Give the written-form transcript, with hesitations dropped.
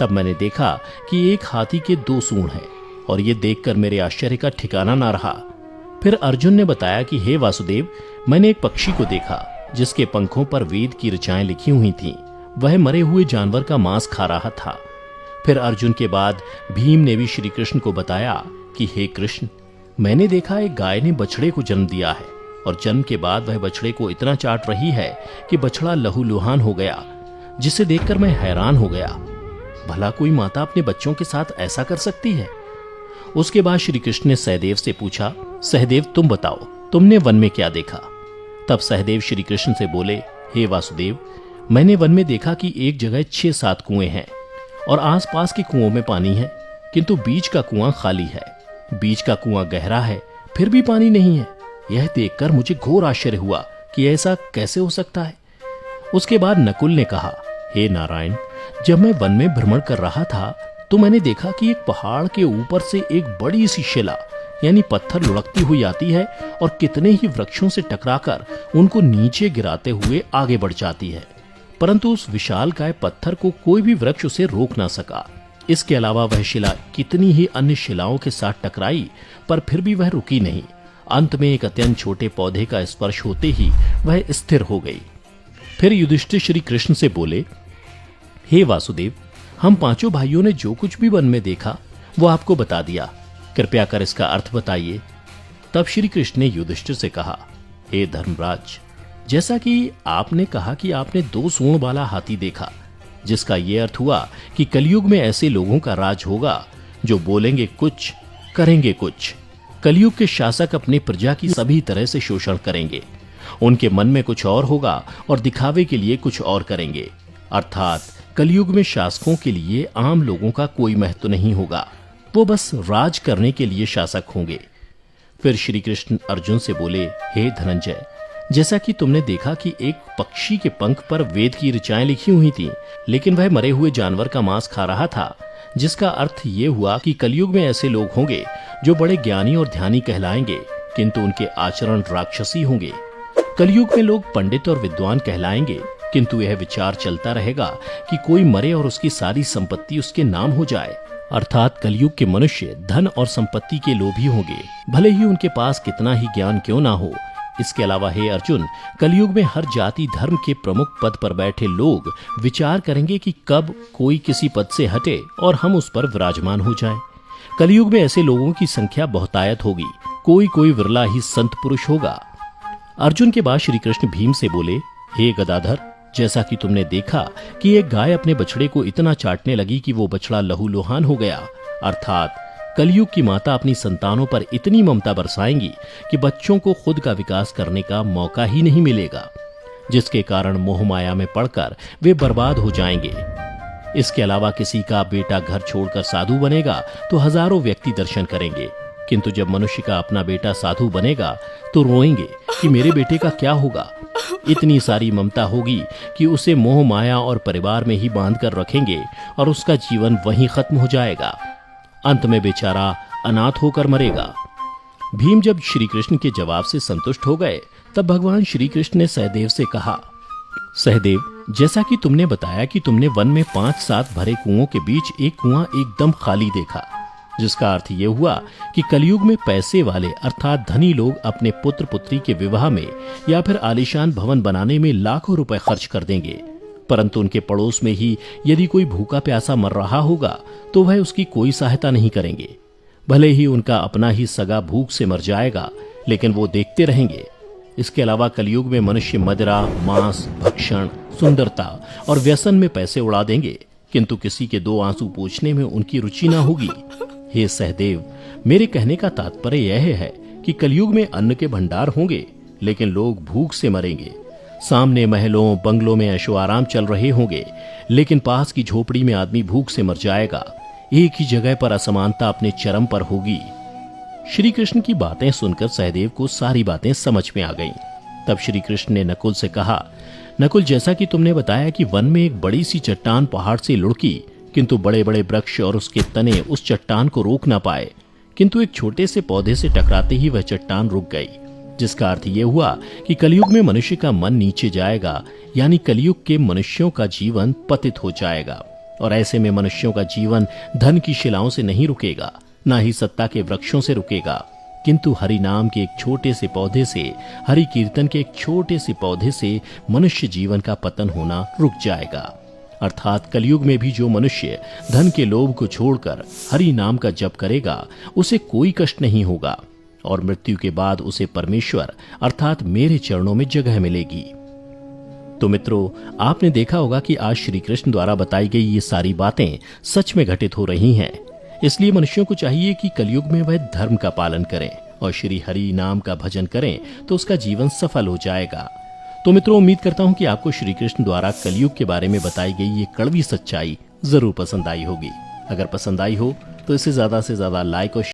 तब मैंने देखा कि एक हाथी के 2 सूंड हैं और ये देखकर मेरे आश्चर्य का ठिकाना ना रहा। फिर अर्जुन ने बताया कि हे वासुदेव, मैंने एक पक्षी को देखा जिसके पंखों पर वेद की ऋचाएं लिखी हुई थीं। वह मरे हुए जानवर का मांस खा रहा था। फिर अर्जुन के बाद भीम ने भी श्री कृष्ण को बताया कि हे कृष्ण, मैंने देखा एक गाय ने बछड़े को जन्म दिया है और जन्म के बाद वह बछड़े को इतना चाट रही है कि बछड़ा लहूलुहान हो गया, जिसे देखकर मैं हैरान हो गया। भला कोई माता अपने बच्चों के साथ ऐसा कर सकती है? उसके बाद श्री कृष्ण ने सहदेव से पूछा, सहदेव तुम बताओ, तुमने वन में क्या देखा? तब सहदेव श्री कृष्ण से बोले, हे वासुदेव, मैंने वन में देखा कि एक जगह 6-7 कुएं हैं और आसपास के कुओं में पानी है, किंतु बीच का कुआं खाली है। बीच का कुआं गहरा है, फिर भी पानी नहीं है। यह देखकर मुझे घोर आश्चर्य हुआ कि ऐसा कैसे हो सकता है। उसके बाद नकुल ने कहा, हे नारायण, जब मैं वन में भ्रमण कर रहा था तो मैंने देखा कि एक पहाड़ के ऊपर से एक बड़ी सी शिला यानी पत्थर लुढ़कती हुई आती है और कितने ही वृक्षों से टकराकर उनको नीचे गिराते हुए आगे बढ़ जाती है, परंतु उस विशालकाय पत्थर को कोई भी वृक्ष उसे रोक ना सका। इसके अलावा वह शिला कितनी ही अन्य शिलाओं के साथ टकराई, पर फिर भी वह रुकी नहीं। अंत में एक अत्यंत छोटे पौधे का स्पर्श होते ही वह स्थिर हो गई। फिर युधिष्ठिर श्री कृष्ण से बोले, हे वासुदेव, हम 5 भाइयों ने जो कुछ भी वन में देखा वो आपको बता दिया, कृपया कर इसका अर्थ बताइए। तब श्री कृष्ण ने युधिष्ठिर से कहा, हे धर्मराज, जैसा कि आपने कहा कि आपने 2 सूंड वाला हाथी देखा, जिसका यह अर्थ हुआ कि कलयुग में ऐसे लोगों का राज होगा जो बोलेंगे कुछ, करेंगे कुछ। कलयुग के शासक अपने प्रजा की सभी तरह से शोषण करेंगे। उनके मन में कुछ और होगा और दिखावे के लिए कुछ और करेंगे। अर्थात कलयुग में शासकों के लिए आम लोगों का कोई महत्व नहीं होगा, वो बस राज करने के लिए शासक होंगे। फिर श्री कृष्ण अर्जुन से बोले, हे धनंजय, जैसा कि तुमने देखा कि एक पक्षी के पंख पर वेद की ऋचाएं लिखी हुई थीं, लेकिन वह मरे हुए जानवर का मांस खा रहा था, जिसका अर्थ ये हुआ कि कलयुग में ऐसे लोग होंगे जो बड़े ज्ञानी और ध्यानी कहलाएंगे, किंतु उनके आचरण राक्षसी होंगे। कलयुग में लोग पंडित और विद्वान कहलाएंगे, किंतु यह विचार चलता रहेगा कि कोई मरे और उसकी सारी संपत्ति उसके नाम हो जाए। अर्थात कलयुग के मनुष्य धन और संपत्ति के लोभी होंगे, भले ही उनके पास कितना ही ज्ञान क्यों ना हो। इसके अलावा हे अर्जुन, कलयुग में हर जाति धर्म के प्रमुख पद पर बैठे लोग विचार करेंगे कि कब कोई किसी पद से हटे और हम उस पर विराजमान हो जाएं। कलयुग में ऐसे लोगों की संख्या बहुतायत होगी, कोई कोई विरला ही संत पुरुष होगा। अर्जुन के बाद श्री कृष्ण भीम से बोले, हे गदाधर, जैसा कि तुमने देखा कि एक गाय अपने बछड़े को इतना चाटने लगी कि वो बछड़ा लहूलुहान हो गया, अर्थात कलयुग की माता अपनी संतानों पर इतनी ममता बरसाएंगी कि बच्चों को खुद का विकास करने का मौका ही नहीं मिलेगा, जिसके कारण मोह माया में पड़कर वे बर्बाद हो जाएंगे। इसके अलावा किसी का बेटा घर छोड़कर साधु बनेगा तो हजारों व्यक्ति दर्शन करेंगे, किंतु जब मनुष्य का अपना बेटा साधु बनेगा तो रोएंगे कि मेरे बेटे का क्या होगा। इतनी सारी ममता होगी कि उसे मोह माया और परिवार में ही बांध कर रखेंगे और उसका जीवन वहीं खत्म हो जाएगा। अंत में बेचारा अनाथ होकर मरेगा। भीम जब श्री कृष्ण के जवाब से संतुष्ट हो गए, तब भगवान श्री कृष्ण ने सहदेव से कहा, सहदेव, जैसा कि तुमने बताया कि तुमने वन में 5-7 भरे कुओं के बीच एक कुआं एकदम खाली देखा, जिसका अर्थ ये हुआ कि कलयुग में पैसे वाले अर्थात धनी लोग अपने पुत्र पुत्री के विवाह में या फिर आलीशान भवन बनाने में लाखों रुपए खर्च कर देंगे, परंतु उनके पड़ोस में ही यदि कोई भूखा प्यासा मर रहा होगा तो वह उसकी कोई सहायता नहीं करेंगे। भले ही उनका अपना ही सगा भूख से मर जाएगा, लेकिन वो देखते रहेंगे। इसके अलावा कलयुग में मनुष्य मदिरा, मांस, भक्षण, सुंदरता और व्यसन में पैसे उड़ा देंगे, किंतु किसी के 2 आंसू पोंछने में उनकी रुचि ना होगी। हे सहदेव, मेरे कहने का तात्पर्य यह है कि कलयुग में अन्न के भंडार होंगे, लेकिन लोग भूख से मरेंगे। सामने महलों बंगलों में ऐशो आराम चल रहे होंगे, लेकिन पास की झोपड़ी में आदमी भूख से मर जाएगा। एक ही जगह पर असमानता अपने चरम पर होगी। श्री कृष्ण की बातें सुनकर सहदेव को सारी बातें समझ में आ गईं। तब श्री कृष्ण ने नकुल से कहा, नकुल, जैसा कि तुमने बताया कि वन में एक बड़ी सी चट्टान पहाड़ से लुढ़की, किंतु बड़े बड़े वृक्ष और उसके तने उस चट्टान को रोक ना पाए, किंतु एक छोटे से पौधे से टकराते ही वह चट्टान रुक गई, जिसका अर्थ यह हुआ कि कलयुग में मनुष्य का मन नीचे जाएगा, यानी कलयुग के मनुष्यों का जीवन पतित हो जाएगा। और ऐसे में मनुष्यों का जीवन धन की शिलाओं से नहीं रुकेगा, ना ही सत्ता के वृक्षों से रुकेगा, किंतु हरि नाम के एक छोटे से पौधे से, हरि कीर्तन के एक छोटे से पौधे से मनुष्य जीवन का पतन होना रुक जाएगा। अर्थात कलयुग में भी जो मनुष्य धन के लोभ को छोड़कर हरि नाम का जप करेगा, उसे कोई कष्ट नहीं होगा और मृत्यु के बाद उसे परमेश्वर अर्थात मेरे चरणों में जगह मिलेगी। तो मित्रों, आपने देखा होगा कि आज श्री कृष्ण द्वारा बताई गई ये सारी बातें सच में घटित हो रही हैं। इसलिए मनुष्यों को चाहिए कि कलयुग में वह धर्म का पालन करें और श्री हरि नाम का भजन करें, तो उसका जीवन सफल हो जाएगा। तो मित्रों, उम्मीद करता हूं कि आपको श्री कृष्ण द्वारा कलयुग के बारे में बताई गई ये कड़वी सच्चाई जरूर पसंद आई होगी। अगर पसंद आई हो तो इसे ज्यादा से ज्यादा लाइक और